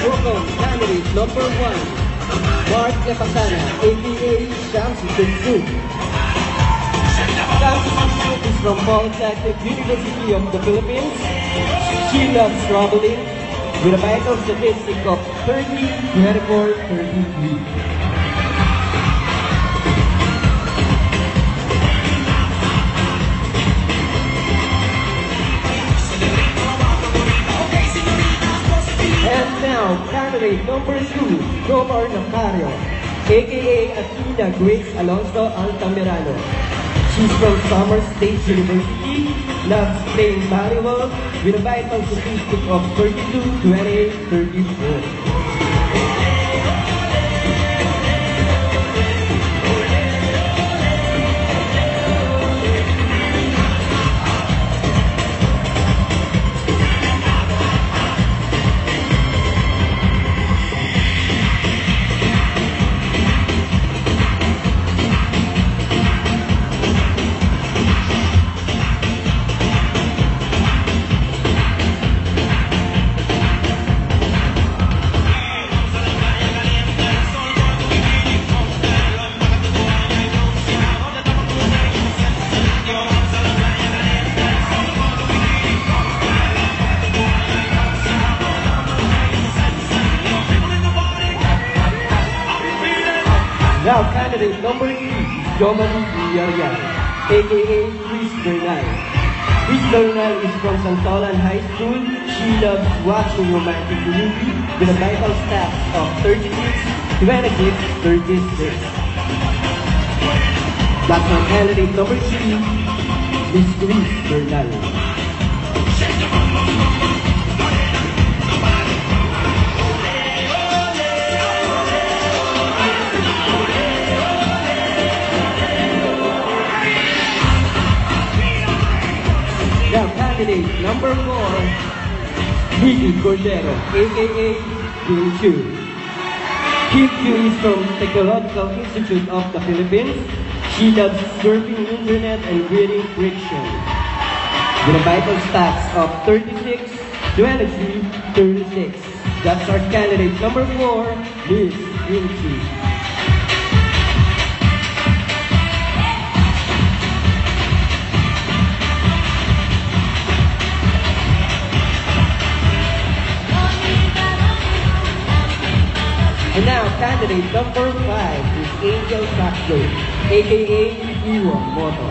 welcome candidate number 1, Mark Lepasana, aka Shamsi Tzu. Shamsi Tzu is from Polytechnic University of the Philippines. She loves traveling with a vital statistic of 30, 24, 33. And now, candidate number 2, Romar Nacario, aka Athena Grace Alonso Altamirano. She's from Summer State University, loves playing volleyball with a vital statistic of 32, 28, 34. Now, candidate number 3, Jomari Villarreal, aka Chris Bernal. Chris Bernal is from Santolan High School. She loves watching romantic movies with a vital stats of 36, 26, 36. That's our candidate number 3, Miss Chris Bernal. Now, candidate number 4, Vicky Cordero, aka Kim Q. Kim Q is from Technological Institute of the Philippines. She loves surfing internet and reading friction. With a vital stats of 36, 23, 36. That's our candidate number 4, Miss Kim Q. And now, candidate number 5 is Angel Castro, aka Iwa Moto.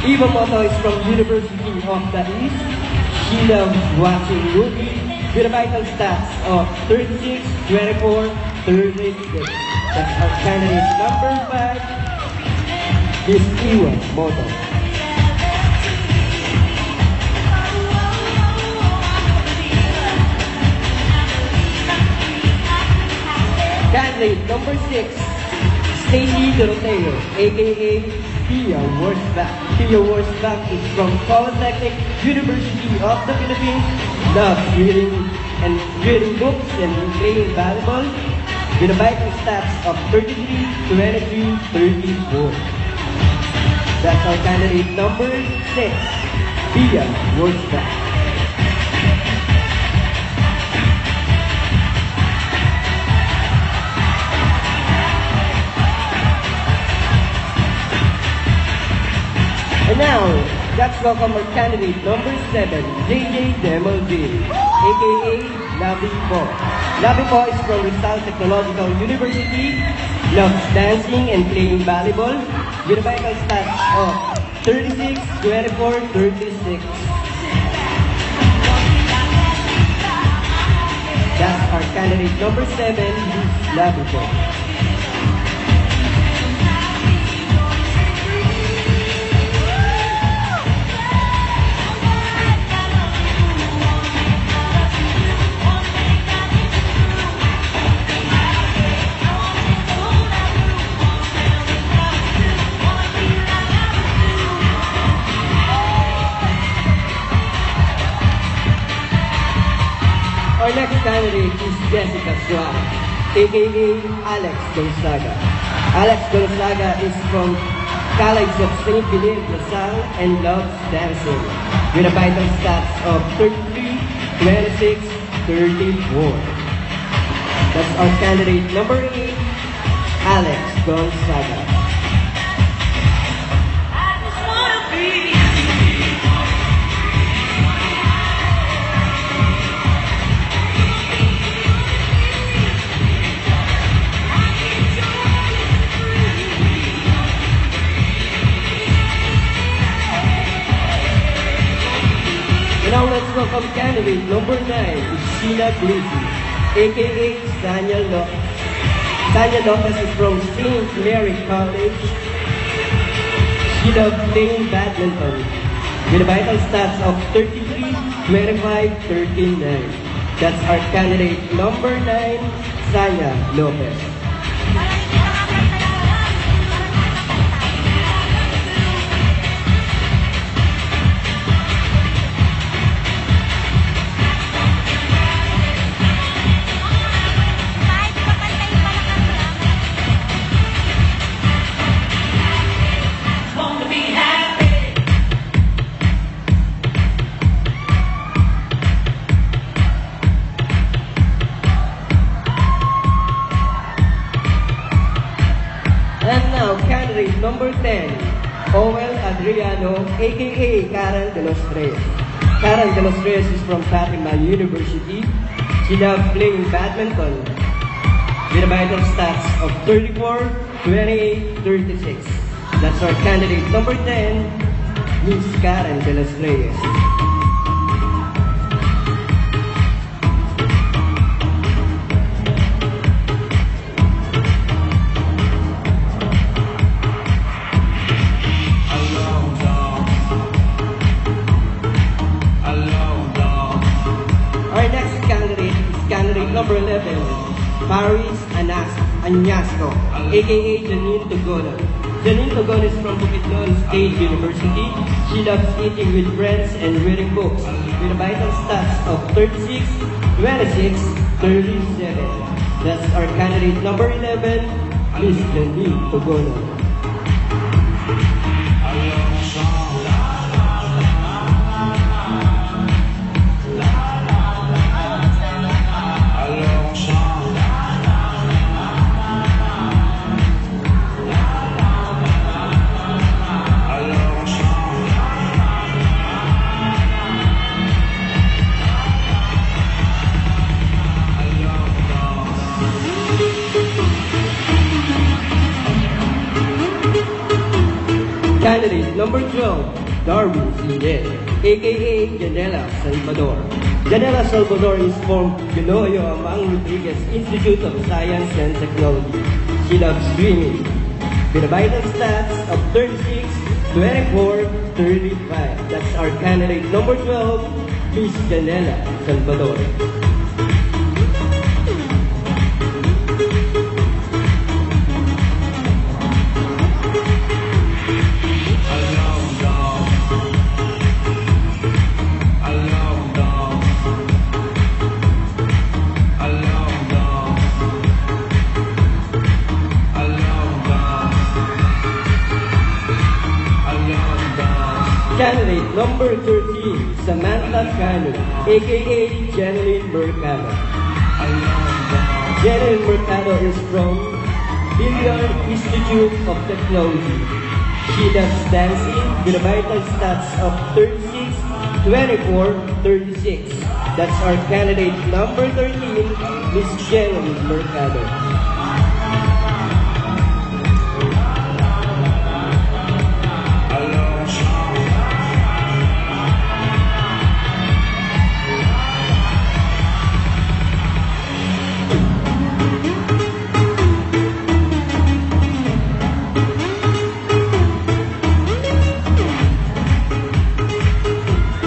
Iwa Moto is from University of the East. She loves watching movies with a vital stats of 36, 24, 36. That's our candidate number 5 is Iwa Moto. Candidate number 6, Stacy Doroteo, aka Pia Worsbach. Pia Worsbach is from Polytechnic University of the Philippines, loves reading books and playing volleyball with a vital stats of 33, 23, 34. That's our candidate number 6, Pia Worsbach. And now, let's welcome our candidate number 7, JJ Demelville, aka Labi Po. Labi Po is from Rizal Technological University, loves dancing and playing volleyball with a vital stats of 36, 24, 36. That's our candidate number 7, Labi Po. Our next candidate is Jessica Suarez, aka Alex Gonzaga. Alex Gonzaga is from College of St. Philip, Lasal, and loves dancing with a vital stats of 33, 26, 34. our candidate number 8, Alex Gonzaga. And now let's welcome candidate number 9, Sheila Gleason, aka Daniel Lopez. Daniel Lopez is from St. Mary College. She loves playing badminton with a vital stats of 33, 25, 39. That's our candidate number 9, Sanya Lopez. And now, candidate number 10, Owel Adriano, aka Karen De Los Reyes. Karen De Los Reyes is from Fatima University. She loves playing badminton with a vital stats of 34, 28, 36. That's our candidate number 10, Miss Karen De Los Reyes. Our next candidate is candidate number 11, Paris Añasco, aka Janine Tugono. Janine Tugono is from Bukidnon State University. She loves eating with friends and reading books with a vital stats of 36, 26, 37. That's our candidate number 11, Miss Janine Tugono. Candidate number 12, Darwin Zidane, aka Janela Salvador. Janela Salvador is from Ginoyo Amang Rodriguez Institute of Science and Technology. She loves swimming with a vital stats of 36, 24, 35. That's our candidate number 12, Miss Janela Salvador. Candidate number 13, Samantha Cano, aka Jeneline Mercado. Jeneline Mercado is from Billion Institute of Technology. She does dancing with a vital stats of 36, 24, 36. That's our candidate number 13, Miss Jeneline Mercado.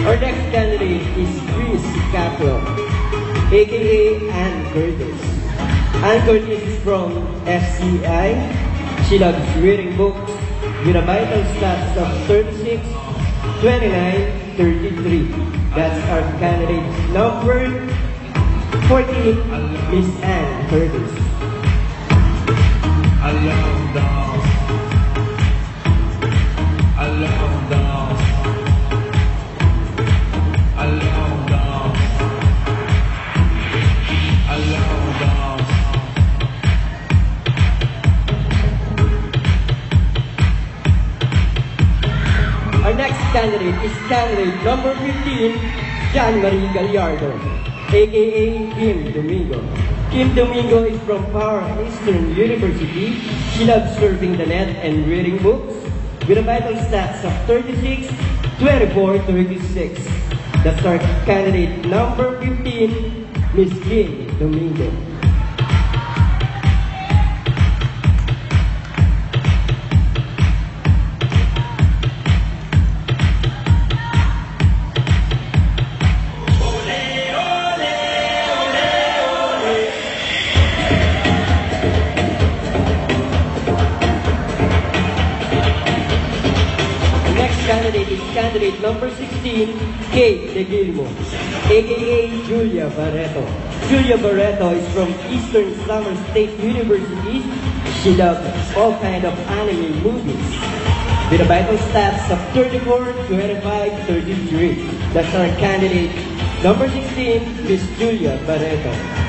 Our next candidate is Chris Caplo, aka Ann Curtis. Ann Curtis is from FCI. She loves reading books with a vital stats of 36, 29, 33. That's our candidate number 14, Miss Ann Curtis. I love dogs. I love dogs. I love dogs. I love dogs. candidate is candidate number 15, John Marie Gallardo, aka Kim Domingo. Kim Domingo is from Far Eastern University. She loves surfing the net and reading books with a vital stats of 36, 24, 36. That's our candidate number 15, Miss Kim Domingo. Candidate number 16, Kate De Gilmo, aka Julia Barreto. Julia Barreto is from Eastern Summer State University. She loves all kinds of anime movies with a vital stats of 34, 25, 33. That's our candidate number 16, Miss Julia Barreto.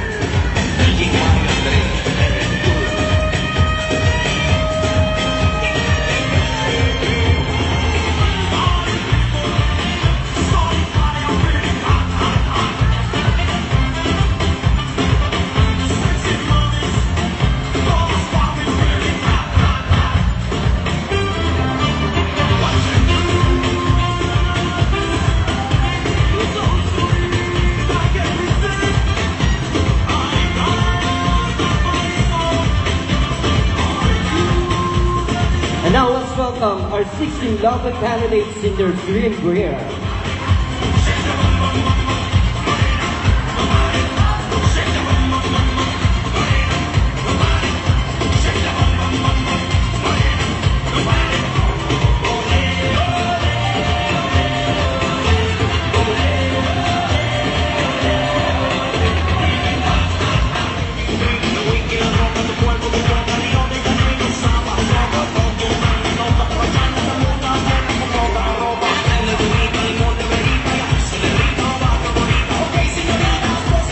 And now let's welcome our 16 local candidates in their dream career.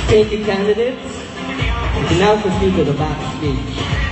Thank you, candidates. We now proceed to the backstage.